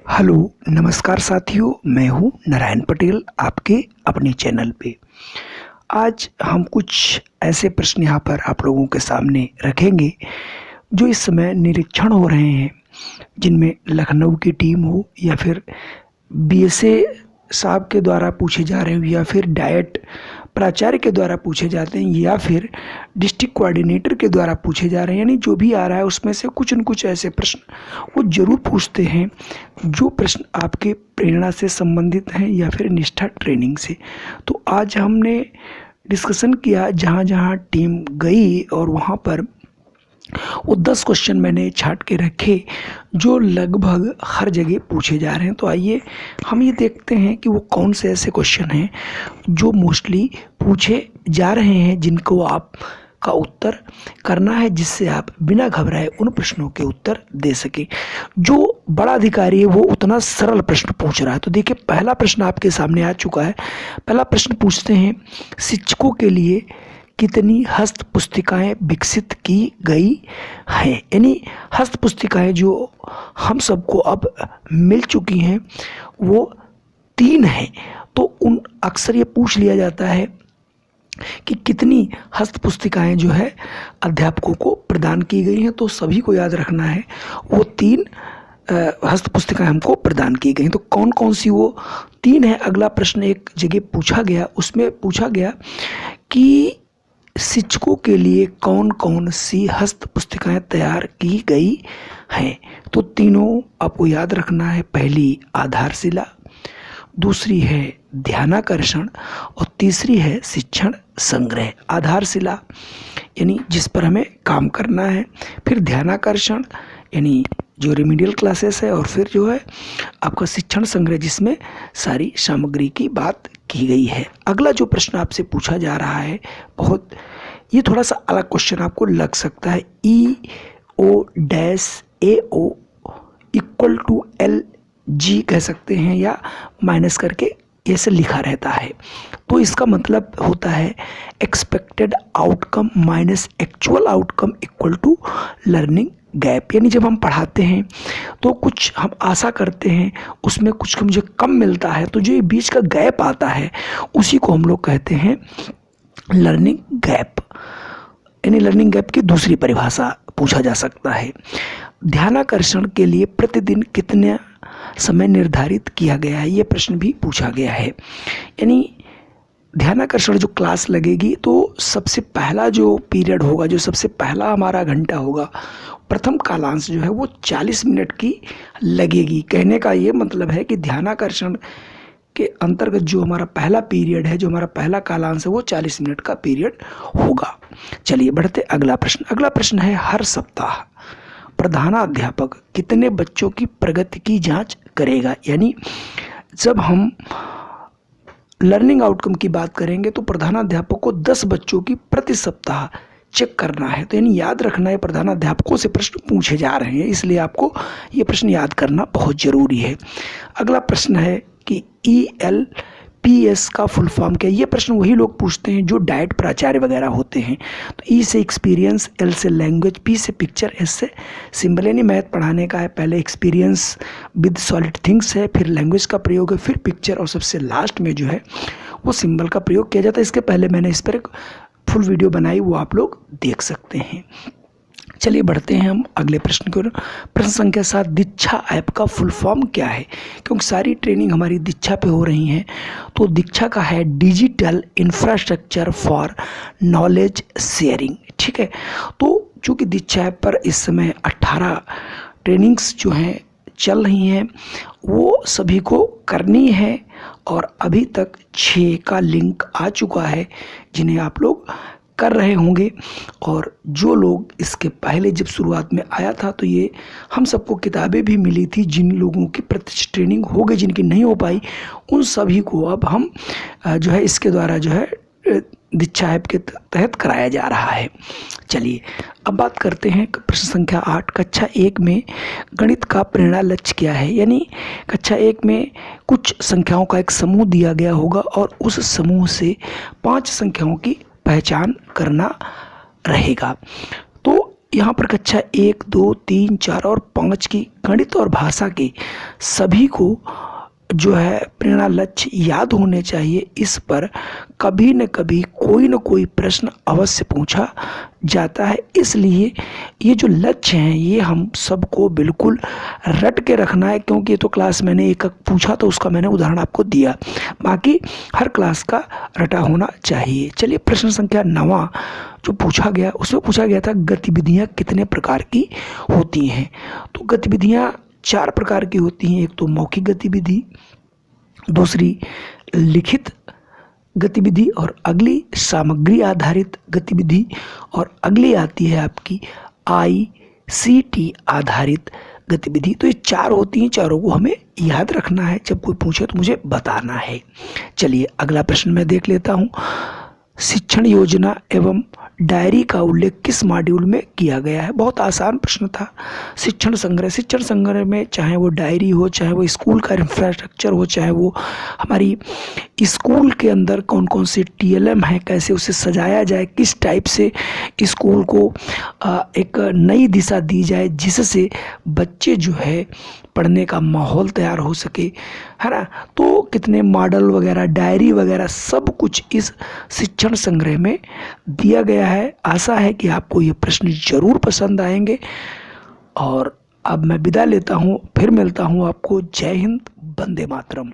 Hello नमस्कार साथियों, मैं हूं नारायण पटेल आपके अपने चैनल पे। आज हम कुछ ऐसे प्रश्न यहाँ पर आप लोगों के सामने रखेंगे जो इस समय निरीक्षण हो रहे हैं, जिनमें लखनऊ की टीम हो या फिर बीएसए साहब के द्वारा पूछे जा रहे हो या फिर डाइट प्राचार्य के द्वारा पूछे जाते हैं या फिर डिस्ट्रिक्ट कोऑर्डिनेटर के द्वारा पूछे जा रहे हैं। यानी जो भी आ रहा है उसमें से कुछ न कुछ ऐसे प्रश्न वो जरूर पूछते हैं जो प्रश्न आपके प्रेरणा से संबंधित हैं या फिर निष्ठा ट्रेनिंग से। तो आज हमने डिस्कशन किया जहाँ जहाँ टीम गई और वहाँ पर वो 10 क्वेश्चन मैंने छाट के रखे जो लगभग हर जगह पूछे जा रहे हैं। तो आइए हम ये देखते हैं कि वो कौन से ऐसे क्वेश्चन हैं जो मोस्टली पूछे जा रहे हैं, जिनको आप का उत्तर करना है, जिससे आप बिना घबराए उन प्रश्नों के उत्तर दे सके। जो बड़ा अधिकारी है वो उतना सरल प्रश्न पूछ रहा है। तो देखिए, पहला प्रश्न आपके सामने आ चुका है। पहला प्रश्न पूछते हैं, शिक्षकों के लिए कितनी हस्त पुस्तिकाएँ विकसित की गई हैं। यानी हस्त पुस्तिकाएँ जो हम सबको अब मिल चुकी हैं वो 3 हैं। तो उन अक्सर ये पूछ लिया जाता है कि कितनी हस्त पुस्तिकाएँ जो है अध्यापकों को प्रदान की गई हैं। तो सभी को याद रखना है वो 3 हस्त पुस्तिकाएँ हमको प्रदान की गई। तो कौन कौन सी वो 3 है। अगला प्रश्न एक जगह पूछा गया, उसमें पूछा गया कि शिक्षकों के लिए कौन कौन सी हस्त पुस्तिकाएँ तैयार की गई हैं। तो तीनों आपको याद रखना है। पहली आधारशिला, दूसरी है ध्यानाकर्षण और तीसरी है शिक्षण संग्रह। आधारशिला यानी जिस पर हमें काम करना है, फिर ध्यानाकर्षण यानी जो रिमीडियल क्लासेस है, और फिर जो है आपका शिक्षण संग्रह जिसमें सारी सामग्री की बात की गई है। अगला जो प्रश्न आपसे पूछा जा रहा है, बहुत ये थोड़ा सा अलग क्वेश्चन आपको लग सकता है। EO-AO इक्वल टू LG कह सकते हैं या माइनस करके ऐसे लिखा रहता है। तो इसका मतलब होता है expected outcome minus actual outcome equal to learning gap. यानी जब हम पढ़ाते हैं तो कुछ हम आशा करते हैं, उसमें कुछ मुझे कम मिलता है, तो जो ये बीच का गैप आता है उसी को हम लोग कहते हैं लर्निंग गैप। यानी लर्निंग गैप की दूसरी परिभाषा पूछा जा सकता है। ध्यानाकर्षण के लिए प्रतिदिन कितने समय निर्धारित किया गया है, ये प्रश्न भी पूछा गया है। यानी ध्यानाकर्षण जो क्लास लगेगी तो सबसे पहला जो पीरियड होगा, जो सबसे पहला हमारा घंटा होगा, प्रथम कालांश जो है वो 40 मिनट की लगेगी। कहने का ये मतलब है कि ध्यानाकर्षण के अंतर्गत जो हमारा पहला पीरियड है, जो हमारा पहला कालांश है, वो 40 मिनट का पीरियड होगा। चलिए बढ़ते अगला प्रश्न। अगला प्रश्न है, हर सप्ताह प्रधानाध्यापक कितने बच्चों की प्रगति की जांच करेगा। यानी जब हम लर्निंग आउटकम की बात करेंगे तो प्रधानाध्यापक को 10 बच्चों की प्रति सप्ताह चेक करना है। तो यानी याद रखना है, प्रधानाध्यापकों से प्रश्न पूछे जा रहे हैं, इसलिए आपको ये प्रश्न याद करना बहुत जरूरी है। अगला प्रश्न है कि ELPS का फुल फॉर्म क्या है। ये प्रश्न वही लोग पूछते हैं जो डाइट प्राचार्य वगैरह होते हैं। तो E से एक्सपीरियंस, L से लैंग्वेज, P से पिक्चर, S से सिंबल। यानी मैथ पढ़ाने का है, पहले एक्सपीरियंस विद सॉलिड थिंग्स है, फिर लैंग्वेज का प्रयोग है, फिर पिक्चर, और सबसे लास्ट में जो है वो सिंबल का प्रयोग किया जाता है। इसके पहले मैंने इस पर एक फुल वीडियो बनाई, वो आप लोग देख सकते हैं। चलिए बढ़ते हैं हम अगले प्रश्न की ओर। प्रश्न संख्या 7, दीक्षा ऐप का फुल फॉर्म क्या है। क्योंकि सारी ट्रेनिंग हमारी दीक्षा पे हो रही हैं, तो दीक्षा का है digital infrastructure for knowledge sharing. ठीक है, तो चूँकि दीक्षा ऐप पर इस समय 18 ट्रेनिंग्स जो हैं चल रही हैं, वो सभी को करनी है, और अभी तक 6 का लिंक आ चुका है जिन्हें आप लोग कर रहे होंगे। और जो लोग इसके पहले जब शुरुआत में आया था तो ये हम सबको किताबें भी मिली थी। जिन लोगों की प्रत्यक्ष ट्रेनिंग हो गई, जिनकी नहीं हो पाई, उन सभी को अब हम जो है इसके द्वारा जो है दीक्षा ऐप के तहत कराया जा रहा है। चलिए अब बात करते हैं प्रश्न संख्या 8, कक्षा 1 में गणित का प्रेरणा लक्ष्य क्या है। यानी कक्षा 1 में कुछ संख्याओं का एक समूह दिया गया होगा और उस समूह से 5 संख्याओं की पहचान करना रहेगा। तो यहाँ पर कक्षा 1, 2, 3, 4 और 5 की गणित और भाषा की सभी को जो है प्रेरणा लक्ष्य याद होने चाहिए। इस पर कभी न कभी कोई न कोई प्रश्न अवश्य पूछा जाता है, इसलिए ये जो लक्ष्य हैं ये हम सबको बिल्कुल रट के रखना है, क्योंकि ये तो क्लास मैंने एक पूछा तो उसका मैंने उदाहरण आपको दिया, बाकी हर क्लास का रटा होना चाहिए। चलिए प्रश्न संख्या 9 जो पूछा गया उसमें पूछा गया था गतिविधियाँ कितने प्रकार की होती हैं। तो गतिविधियाँ 4 प्रकार की होती हैं। एक तो मौखिक गतिविधि, दूसरी लिखित गतिविधि, और अगली सामग्री आधारित गतिविधि, और अगली आती है आपकी ICT आधारित गतिविधि। तो ये 4 होती हैं, चारों को हमें याद रखना है, जब कोई पूछे तो मुझे बताना है। चलिए अगला प्रश्न मैं देख लेता हूँ। शिक्षण योजना एवं डायरी का उल्लेख किस मॉड्यूल में किया गया है। बहुत आसान प्रश्न था। शिक्षण संग्रह में चाहे वो डायरी हो, चाहे वो स्कूल का इंफ्रास्ट्रक्चर हो, चाहे वो हमारी स्कूल के अंदर कौन कौन से TLM है, कैसे उसे सजाया जाए, किस टाइप से स्कूल को एक नई दिशा दी जाए जिससे बच्चे जो है पढ़ने का माहौल तैयार हो सके, है ना। तो कितने मॉडल वगैरह, डायरी वगैरह सब कुछ इस शिक्षण संग्रह में दिया गया है। आशा है कि आपको ये प्रश्न जरूर पसंद आएंगे। और अब मैं विदा लेता हूँ, फिर मिलता हूँ आपको। जय हिंद, वंदे मातरम।